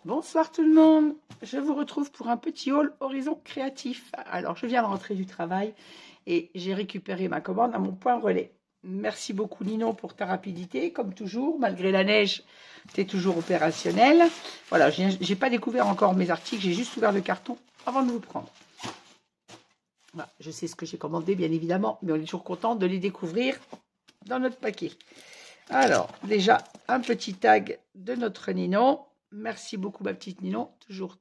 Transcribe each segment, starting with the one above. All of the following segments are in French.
Bonsoir tout le monde, je vous retrouve pour un petit haul Horizon Créatif. Alors je viens de rentrer du travail et j'ai récupéré ma commande à mon point relais. Merci beaucoup Nino pour ta rapidité, comme toujours, malgré la neige, tu es toujours opérationnel. Voilà, j'ai pas découvert encore mes articles, j'ai juste ouvert le carton avant de vous prendre. Voilà, je sais ce que j'ai commandé bien évidemment, mais on est toujours content de les découvrir dans notre paquet. Alors déjà un petit tag de notre Nino. Merci beaucoup ma petite Ninon, toujours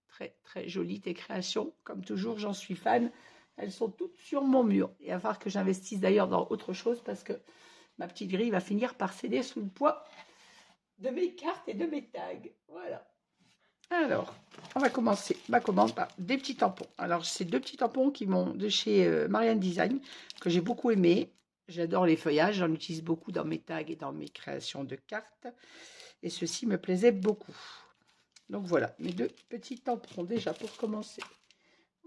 très très jolie tes créations, comme toujours j'en suis fan, elles sont toutes sur mon mur. Il va falloir que j'investisse d'ailleurs dans autre chose parce que ma petite grille va finir par céder sous le poids de mes cartes et de mes tags. Voilà. Alors, on va commencer ma commande par des petits tampons. Alors, c'est deux petits tampons qui m'ont de chez Marianne Design que j'ai beaucoup aimé. J'adore les feuillages, j'en utilise beaucoup dans mes tags et dans mes créations de cartes. Et ceci me plaisait beaucoup. Donc voilà, mes deux petits tampons déjà pour commencer.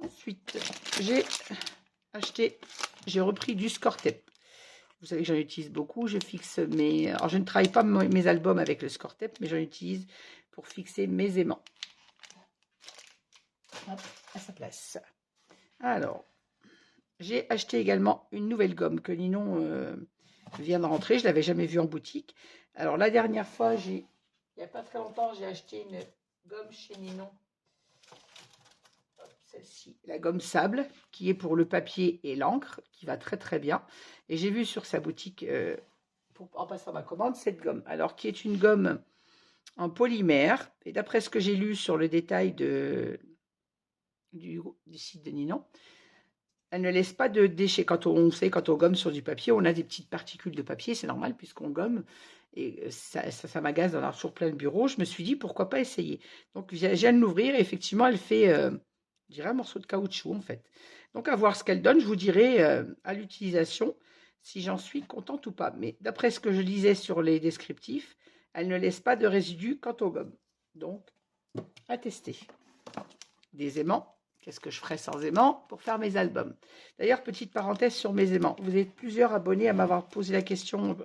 Ensuite, j'ai repris du Score-Tape. Vous savez que j'en utilise beaucoup. Je fixe mes... Alors, je ne travaille pas mes albums avec le Score-Tape, mais j'en utilise pour fixer mes aimants. Hop, à sa place. Alors, j'ai acheté également une nouvelle gomme que Ninon vient de rentrer. Je ne l'avais jamais vue en boutique. Alors, la dernière fois, il n'y a pas très longtemps, j'ai acheté une gomme chez Ninon. Celle-ci, la gomme sable, qui est pour le papier et l'encre, qui va très très bien. Et j'ai vu sur sa boutique, en passant ma commande, cette gomme. Alors, qui est une gomme en polymère. Et d'après ce que j'ai lu sur le détail du site de Ninon, elle ne laisse pas de déchets. Quand on gomme sur du papier, on a des petites particules de papier, c'est normal puisqu'on gomme. Et ça m'agace d'en avoir sur plein de bureaux. Je me suis dit, pourquoi pas essayer. Donc, je viens de l'ouvrir et effectivement, elle fait... je dirais un morceau de caoutchouc en fait. Donc à voir ce qu'elle donne, je vous dirai à l'utilisation si j'en suis contente ou pas. Mais d'après ce que je lisais sur les descriptifs, elle ne laisse pas de résidus quant aux gommes. Donc à tester. Des aimants, qu'est-ce que je ferais sans aimants pour faire mes albums? D'ailleurs, petite parenthèse sur mes aimants. Vous êtes plusieurs abonnés à m'avoir posé la question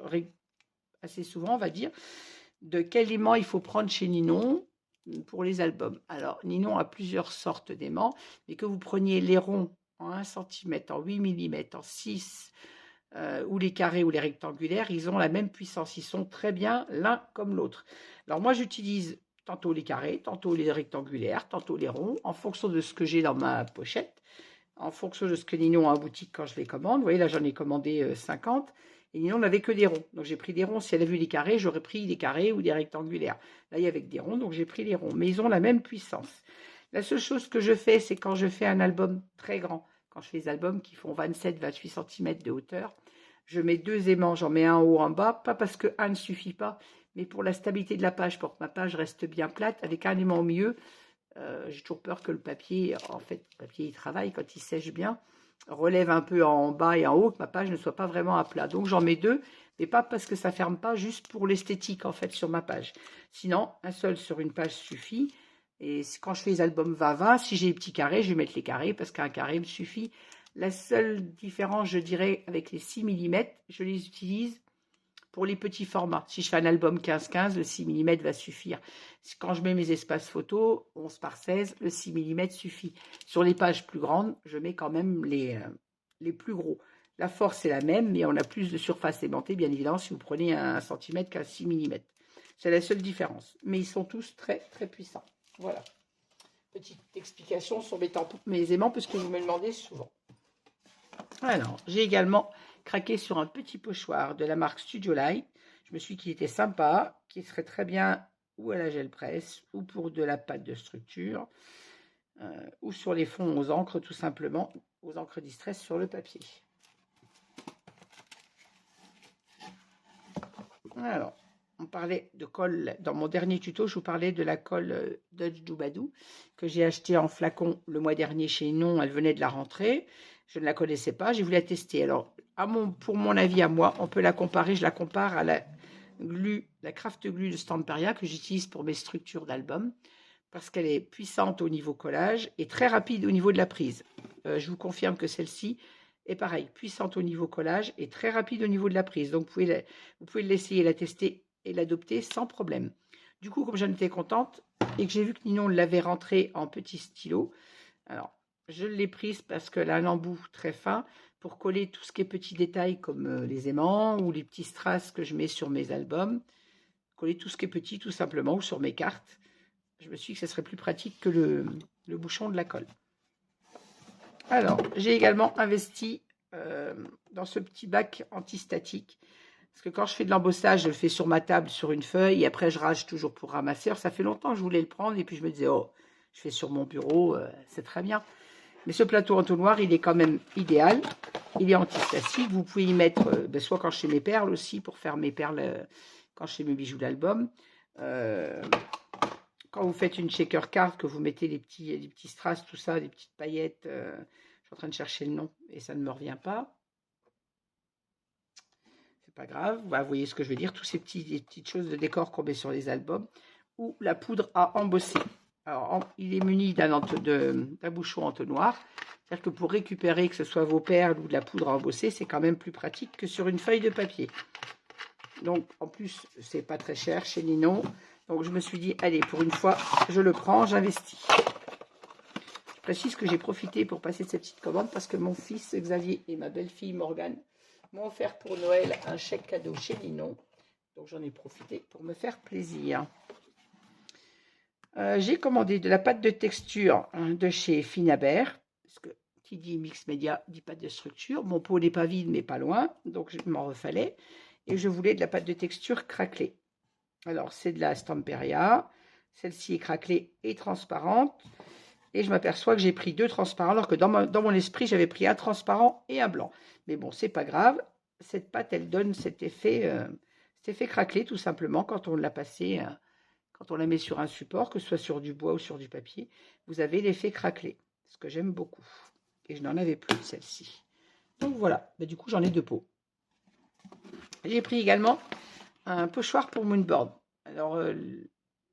assez souvent, on va dire, de quel aimant il faut prendre chez Ninon pour les albums. Alors, Ninon a plusieurs sortes d'aimants, mais que vous preniez les ronds en 1 cm, en 8 mm, en 6, ou les carrés ou les rectangulaires, ils ont la même puissance. Ils sont très bien l'un comme l'autre. Alors, moi, j'utilise tantôt les carrés, tantôt les rectangulaires, tantôt les ronds, en fonction de ce que j'ai dans ma pochette, en fonction de ce que Ninon a en boutique quand je les commande. Vous voyez, là, j'en ai commandé 50. Et Ninon n'avait que des ronds. Donc, j'ai pris des ronds. Si elle a vu les carrés, j'aurais pris des carrés ou des rectangulaires. Là, il y avait des ronds, donc j'ai pris les ronds. Mais ils ont la même puissance. La seule chose que je fais, c'est quand je fais un album très grand, quand je fais des albums qui font 27-28 cm de hauteur, je mets deux aimants. J'en mets un en haut, un bas. Pas parce que un ne suffit pas, mais pour la stabilité de la page, pour que ma page reste bien plate, avec un aimant au milieu. J'ai toujours peur que le papier, en fait, le papier, il travaille quand il sèche bien, relève un peu en bas et en haut, que ma page ne soit pas vraiment à plat. Donc j'en mets deux, mais pas parce que ça ferme pas, juste pour l'esthétique en fait sur ma page. Sinon, un seul sur une page suffit. Et quand je fais les albums 20-20, si j'ai les petits carrés, je vais mettre les carrés parce qu'un carré me suffit. La seule différence, je dirais, avec les 6 mm, je les utilise pour les petits formats. Si je fais un album 15-15, le 6 mm va suffire. Quand je mets mes espaces photos, 11 par 16, le 6 mm suffit. Sur les pages plus grandes, je mets quand même les plus gros. La force est la même, mais on a plus de surface aimantée, bien évidemment, si vous prenez un centimètre qu'un 6 mm. C'est la seule différence. Mais ils sont tous très, très puissants. Voilà. Petite explication sur mes aimants, parce que vous me demandez souvent. Alors, j'ai également craqué sur un petit pochoir de la marque Studio Light. Je me suis dit qu'il était sympa, qui serait très bien ou à la gel presse, ou pour de la pâte de structure, ou sur les fonds aux encres, tout simplement, aux encres distress sur le papier. Alors, on parlait de colle, dans mon dernier tuto, je vous parlais de la colle Dutch Doubadou, que j'ai acheté en flacon le mois dernier chez Non, elle venait de la rentrée. Je ne la connaissais pas, j'ai voulu la tester. Alors, pour mon avis à moi, on peut la comparer, je la compare à la Craft Glue de Stamperia que j'utilise pour mes structures d'albums, parce qu'elle est puissante au niveau collage et très rapide au niveau de la prise. Je vous confirme que celle-ci est pareil, puissante au niveau collage et très rapide au niveau de la prise. Donc, vous pouvez l'essayer, la tester et l'adopter sans problème. Du coup, comme j'en étais contente et que j'ai vu que Ninon l'avait rentré en petit stylo, alors je l'ai prise parce qu'elle a un embout très fin pour coller tout ce qui est petits détails comme les aimants ou les petits strass que je mets sur mes albums. Coller tout ce qui est petit tout simplement ou sur mes cartes. Je me suis dit que ce serait plus pratique que le bouchon de la colle. Alors, j'ai également investi dans ce petit bac antistatique. Parce que quand je fais de l'embossage, je le fais sur ma table, sur une feuille, et après je rage toujours pour ramasser. Alors, ça fait longtemps que je voulais le prendre, et puis je me disais, oh, je fais sur mon bureau, c'est très bien. Mais ce plateau entonnoir, il est quand même idéal. Il est antistatique. Vous pouvez y mettre, soit quand je fais mes perles aussi, pour faire mes perles quand je fais mes bijoux d'album. Quand vous faites une shaker card, que vous mettez les petits strass, tout ça, des petites paillettes. Je suis en train de chercher le nom et ça ne me revient pas. C'est pas grave. Vous voyez ce que je veux dire. Tous ces petites choses de décor qu'on met sur les albums. Ou la poudre à embosser. Alors, il est muni d'un bouchon entonnoir. C'est-à-dire que pour récupérer, que ce soit vos perles ou de la poudre à embosser, c'est quand même plus pratique que sur une feuille de papier. Donc, en plus, c'est pas très cher chez Ninon. Donc, je me suis dit, allez, pour une fois, je le prends, j'investis. Je précise que j'ai profité pour passer de cette petite commande parce que mon fils Xavier et ma belle-fille Morgane m'ont offert pour Noël un chèque cadeau chez Ninon. Donc, j'en ai profité pour me faire plaisir. J'ai commandé de la pâte de texture de chez Finabert. Parce que qui dit mix média dit pâte de structure. Mon pot n'est pas vide, mais pas loin. Donc, je m'en refallait. Et je voulais de la pâte de texture craquelée. Alors, c'est de la Stamperia. Celle-ci est craquelée et transparente. Et je m'aperçois que j'ai pris 2 transparents, alors que dans mon esprit, j'avais pris un transparent et un blanc. Mais bon, c'est pas grave. Cette pâte, elle donne cet effet craquelé, tout simplement, quand on l'a passée, quand on la met sur un support, que ce soit sur du bois ou sur du papier. Vous avez l'effet craquelé, ce que j'aime beaucoup. Et je n'en avais plus de celle-ci. Donc voilà, du coup, j'en ai 2 pots. J'ai pris également un pochoir pour moonboard. Alors,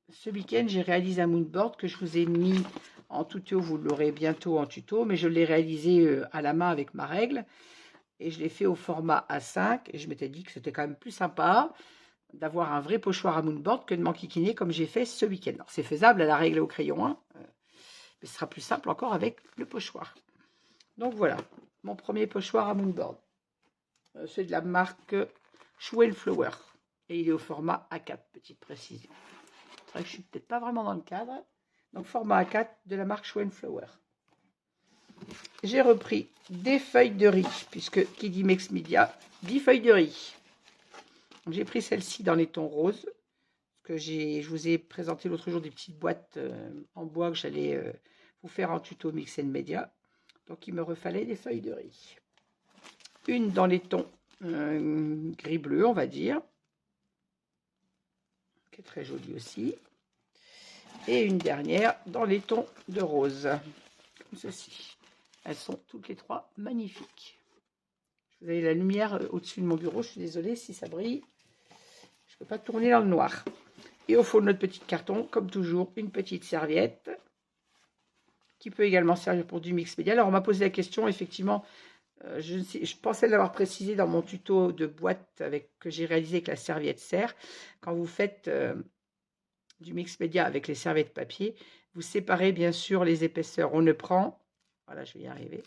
ce week-end, j'ai réalisé un moonboard que je vous ai mis en tuto. Vous l'aurez bientôt en tuto, mais je l'ai réalisé à la main avec ma règle. Et je l'ai fait au format A5. Et je m'étais dit que c'était quand même plus sympa d'avoir un vrai pochoir à moonboard que de m'enquiquiner comme j'ai fait ce week-end. Alors, c'est faisable à la règle au crayon, hein, mais ce sera plus simple encore avec le pochoir. Donc voilà, mon premier pochoir à moonboard. C'est de la marque Shoe & Flower. Et il est au format A4, petite précision. C'est vrai que je ne suis peut-être pas vraiment dans le cadre. Donc, format A4 de la marque Shoe & Flower. J'ai repris des feuilles de riz, puisque qui dit Mix Media, dit feuilles de riz. J'ai pris celle-ci dans les tons roses. Que je vous ai présenté l'autre jour des petites boîtes en bois que j'allais vous faire en tuto Mix Media. Donc, il me refallait des feuilles de riz. Une dans les tons gris-bleu, on va dire. Qui est très jolie aussi. Et une dernière dans les tons de rose. Comme ceci. Elles sont toutes les 3 magnifiques. Vous avez la lumière au-dessus de mon bureau. Je suis désolée si ça brille. Je ne peux pas tourner dans le noir. Et au fond de notre petit carton, comme toujours, une petite serviette qui peut également servir pour du mix média. Alors, on m'a posé la question, effectivement, je pensais l'avoir précisé dans mon tuto de boîte que j'ai réalisé avec la serviette serre. Quand vous faites du mix média avec les serviettes papier, vous séparez bien sûr les épaisseurs. On ne prend, voilà, je vais y arriver,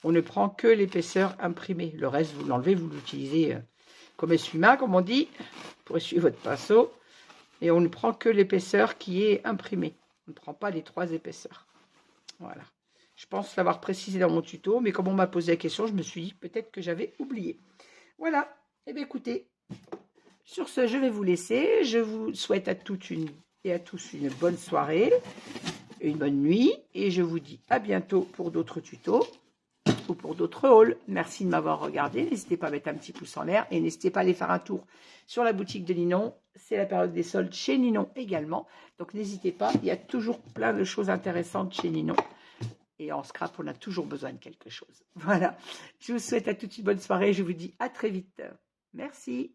on ne prend que l'épaisseur imprimée. Le reste, vous l'enlevez, vous l'utilisez comme essuie-main, comme on dit, pour essuyer votre pinceau. Et on ne prend que l'épaisseur qui est imprimée. On ne prend pas les 3 épaisseurs. Voilà. Je pense l'avoir précisé dans mon tuto, mais comme on m'a posé la question, je me suis dit peut-être que j'avais oublié. Voilà. Eh bien, écoutez, sur ce, je vais vous laisser. Je vous souhaite à toutes et à tous une bonne soirée, une bonne nuit, et je vous dis à bientôt pour d'autres tutos ou pour d'autres hauls. Merci de m'avoir regardé. N'hésitez pas à mettre un petit pouce en l'air et n'hésitez pas à aller faire un tour sur la boutique de Ninon. C'est la période des soldes chez Ninon également. Donc n'hésitez pas, il y a toujours plein de choses intéressantes chez Ninon. Et en scrap, on a toujours besoin de quelque chose. Voilà. Je vous souhaite à toutes une bonne soirée. Je vous dis à très vite. Merci.